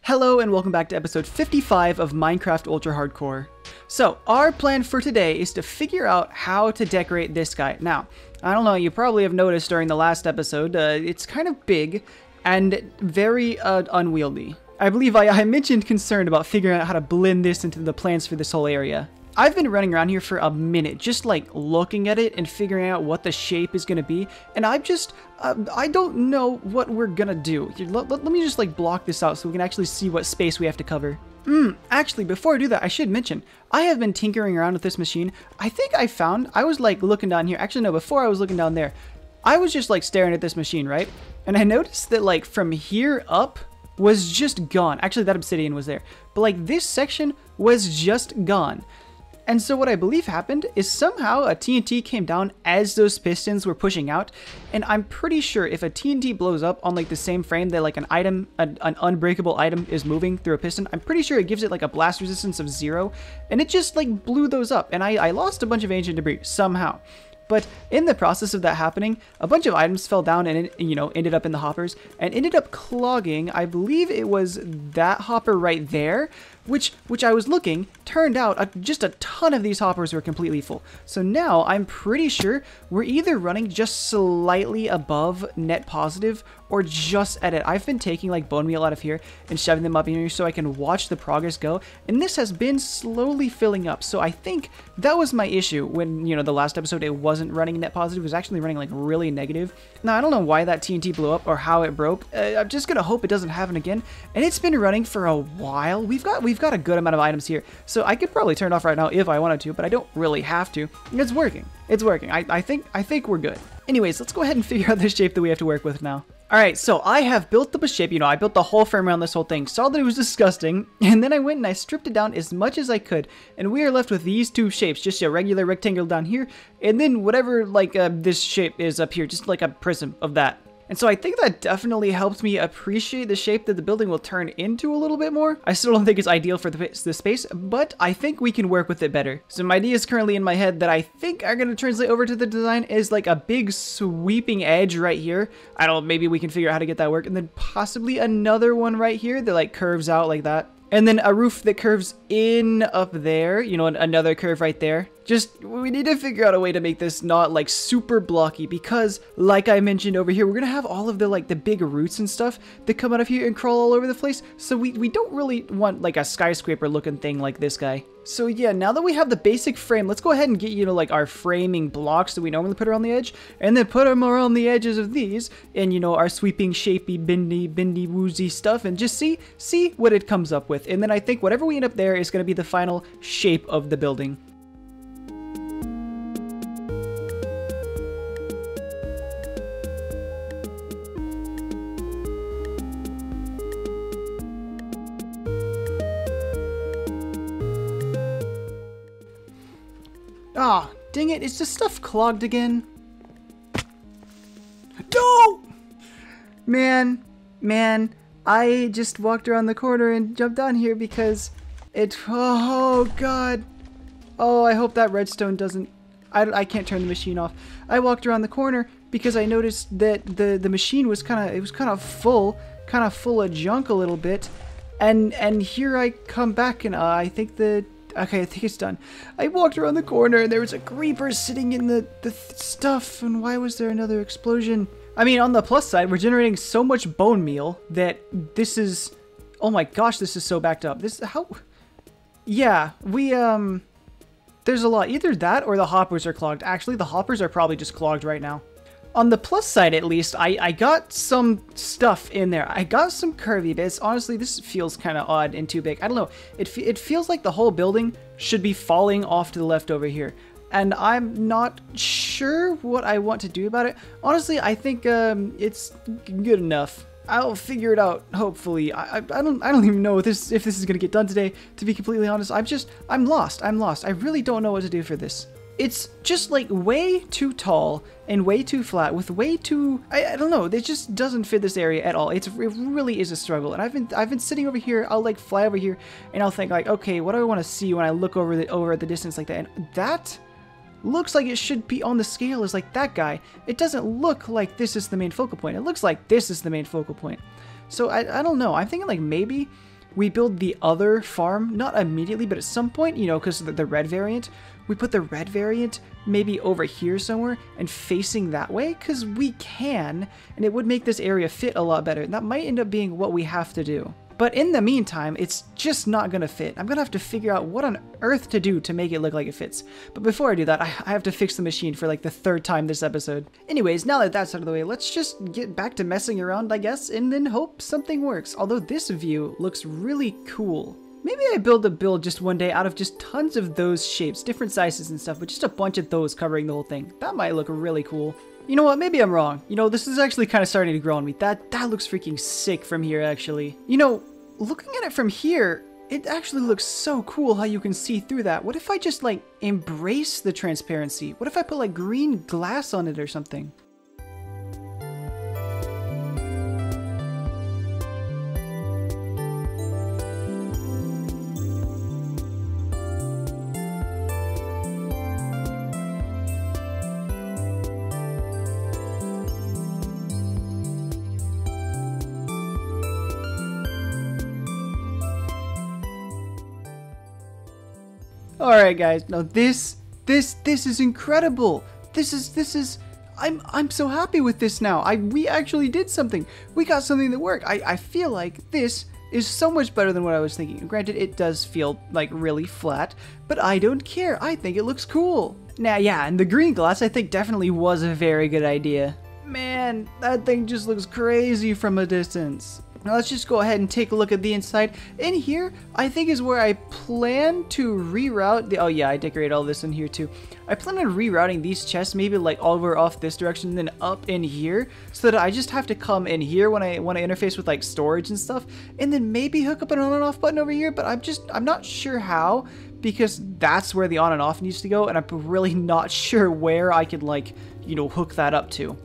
Hello and welcome back to episode 55 of Minecraft Ultra Hardcore. So, our plan for today is to figure out how to decorate this guy. Now, I don't know, you probably have noticed during the last episode, it's kind of big and very unwieldy. I believe I mentioned concern about figuring out how to blend this into the plans for this whole area. I've been running around here for a minute, just like looking at it and figuring out what the shape is going to be. And I don't know what we're going to do. Let me just like block this out so we can actually see what space we have to cover. Actually, before I do that, I should mention, I have been tinkering around with this machine. I think I was like looking down here. Actually, no, before I was looking down there, I was just like staring at this machine, right? And I noticed that like from here up was just gone. Actually, that obsidian was there. But like this section was just gone. And so what I believe happened is somehow a TNT came down as those pistons were pushing out. And I'm pretty sure if a TNT blows up on like the same frame that like an item, an unbreakable item is moving through a piston, I'm pretty sure it gives it like a blast resistance of 0. And it just like blew those up. And I lost a bunch of ancient debris somehow. But in the process of that happening, a bunch of items fell down and, ended up in the hoppers and ended up clogging. I believe it was that hopper right there, which I was looking, turned out just a ton of these hoppers were completely full. So now I'm pretty sure we're either running just slightly above net positive or just at it. I've been taking like bone meal out of here and shoving them up in here so I can watch the progress go. And this has been slowly filling up. So I think that was my issue when, the last episode it wasn't running net positive. It was actually running like really negative. Now, I don't know why that TNT blew up or how it broke. I'm just going to hope it doesn't happen again. And it's been running for a while. We've got a good amount of items here. So I could probably turn it off right now if I wanted to, but I don't really have to. It's working. It's working. I think we're good. Anyways, let's go ahead and figure out the shape that we have to work with now. Alright, so I have built up a shape, I built the whole frame around this whole thing, saw that it was disgusting, and then I went and I stripped it down as much as I could, and we are left with these two shapes, just a regular rectangle down here, and then whatever, this shape is up here, just like a prism of that. And so I think that definitely helped me appreciate the shape that the building will turn into a little bit more. I still don't think it's ideal for the space, but I think we can work with it better. Some ideas currently in my head that I think are going to translate over to the design is like a big sweeping edge right here. I don't know, maybe we can figure out how to get that work. And then possibly another one right here that like curves out like that. And then a roof that curves in up there, another curve right there. We need to figure out a way to make this not like super blocky because like I mentioned over here, we're going to have all of the big roots and stuff that come out of here and crawl all over the place. So we don't really want like a skyscraper looking thing like this guy. So yeah, now that we have the basic frame, let's go ahead and get, like our framing blocks that we normally put around the edge and then put them around the edges of these and, our sweeping, shapey, bendy, woozy stuff and just see what it comes up with. And then I think whatever we end up there is going to be the final shape of the building. Ah, oh, dang it, is this stuff clogged again? No! Man, I just walked around the corner and jumped down here because oh god. Oh, I hope that redstone doesn't, I can't turn the machine off. I walked around the corner because I noticed that the machine was kind of full of junk a little bit. And here I come back and I think okay, I think it's done. I walked around the corner and there was a creeper sitting in the stuff. And why was there another explosion? I mean, on the plus side, we're generating so much bone meal that this is... Oh my gosh, this is so backed up. This is how... Yeah, there's a lot. Either that or the hoppers are clogged. Actually, the hoppers are probably just clogged right now. On the plus side, at least, I got some stuff in there. I got some curvy bits. Honestly, this feels kind of odd and too big. I don't know. It feels like the whole building should be falling off to the left over here. And I'm not sure what I want to do about it. Honestly, I think it's good enough. I'll figure it out, hopefully. I don't even know if this is going to get done today, to be completely honest. I'm lost. I really don't know what to do for this. It's just like way too tall and way too flat with way too, I don't know, it just doesn't fit this area at all. It really is a struggle. And I've been sitting over here, I'll like fly over here and I'll think like, okay, what do I want to see when I look over at the distance like that? And that looks like it should be on the scale as like that guy. It doesn't look like this is the main focal point. It looks like this is the main focal point. So I don't know. I'm thinking like maybe we build the other farm, not immediately, but at some point, you know, because the red variant, we put the red variant maybe over here somewhere and facing that way, because we can, and it would make this area fit a lot better. And that might end up being what we have to do. But in the meantime, it's just not going to fit. I'm going to have to figure out what on earth to do to make it look like it fits. But before I do that, I have to fix the machine for like the 3rd time this episode. Anyways, now that that's out of the way, let's just get back to messing around, I guess, and then hope something works. Although this view looks really cool. Maybe I build a build just one day out of just tons of those shapes, different sizes and stuff, but just a bunch of those covering the whole thing. That might look really cool. You know what, maybe I'm wrong. You know, this is actually kind of starting to grow on me. That looks freaking sick from here, actually. You know, looking at it from here, it actually looks so cool how you can see through that. What if I just, like, embrace the transparency? What if I put, like, green glass on it or something? Alright guys, now this is incredible. This is I'm so happy with this now. We actually did something. We got something that worked. I feel like this is so much better than what I was thinking. Granted, it does feel like really flat, but I don't care. I think it looks cool. Now yeah, and the green glass I think definitely was a very good idea. Man, that thing just looks crazy from a distance. Now let's just go ahead and take a look at the inside. In here, I think is where I plan to reroute the, oh yeah, I decorated all this in here too. I plan on rerouting these chests maybe like over off this direction and then up in here so that I just have to come in here when I want to interface with like storage and stuff, and then maybe hook up an on and off button over here, but I'm not sure how, because that's where the on and off needs to go, and I'm really not sure where I could, like, you know, hook that up to.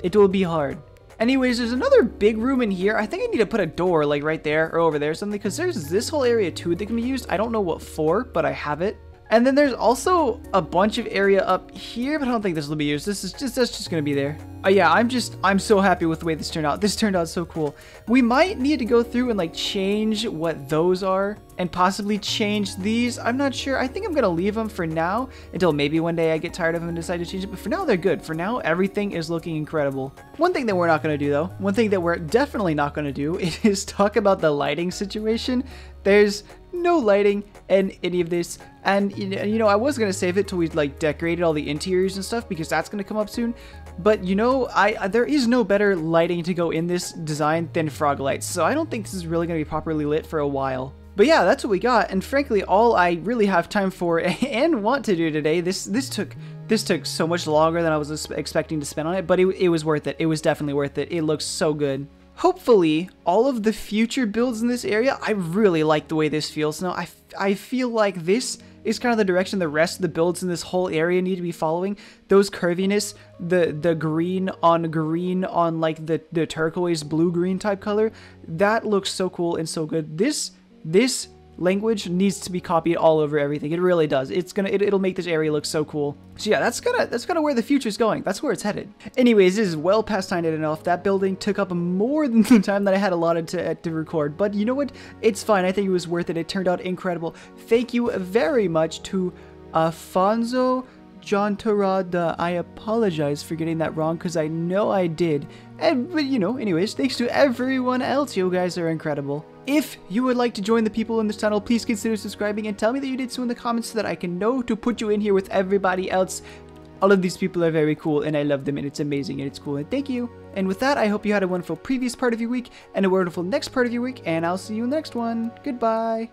It will be hard. Anyways, there's another big room in here. I think I need to put a door like right there or over there or something, because there's this whole area too that can be used. I don't know what for, but I have it. And then there's also a bunch of area up here, but I don't think this will be used. That's just gonna be there. Yeah, I'm so happy with the way this turned out. This turned out so cool. We might need to go through and like change what those are and possibly change these. I'm not sure. I think I'm gonna leave them for now until maybe one day I get tired of them and decide to change it. But for now, they're good. For now, everything is looking incredible. One thing that we're not gonna do though, one thing that we're definitely not gonna do is talk about the lighting situation. There's no lighting in any of this, and you know, I was gonna save it till we like decorated all the interiors and stuff, because that's gonna come up soon. But you know, there is no better lighting to go in this design than frog lights, so I don't think this is really gonna be properly lit for a while. But yeah, that's what we got, and frankly, all I really have time for and want to do today. This took so much longer than I was expecting to spend on it, but it was worth it. It was definitely worth it. It looks so good. Hopefully, all of the future builds in this area, I really like the way this feels now. I feel like this is kind of the direction the rest of the builds in this whole area need to be following. Those curviness, the green on like the turquoise blue-green type color, that looks so cool and so good. This language needs to be copied all over everything. It really does. It'll make this area look so cool. So yeah, that's kind of where the future's going. That's where it's headed. Anyways, this is well past time to end off. That building took up more than the time that I had allotted to record, but you know what? It's fine. I think it was worth it. It turned out incredible. Thank you very much to Afonso Jontarada. I apologize for getting that wrong, because I know I did. But you know, anyways, thanks to everyone else. You guys are incredible. If you would like to join the people in this channel, please consider subscribing and tell me that you did so in the comments so that I can know to put you in here with everybody else. All of these people are very cool, and I love them, and it's amazing, and it's cool, and thank you. And with that, I hope you had a wonderful previous part of your week and a wonderful next part of your week, and I'll see you in the next one. Goodbye.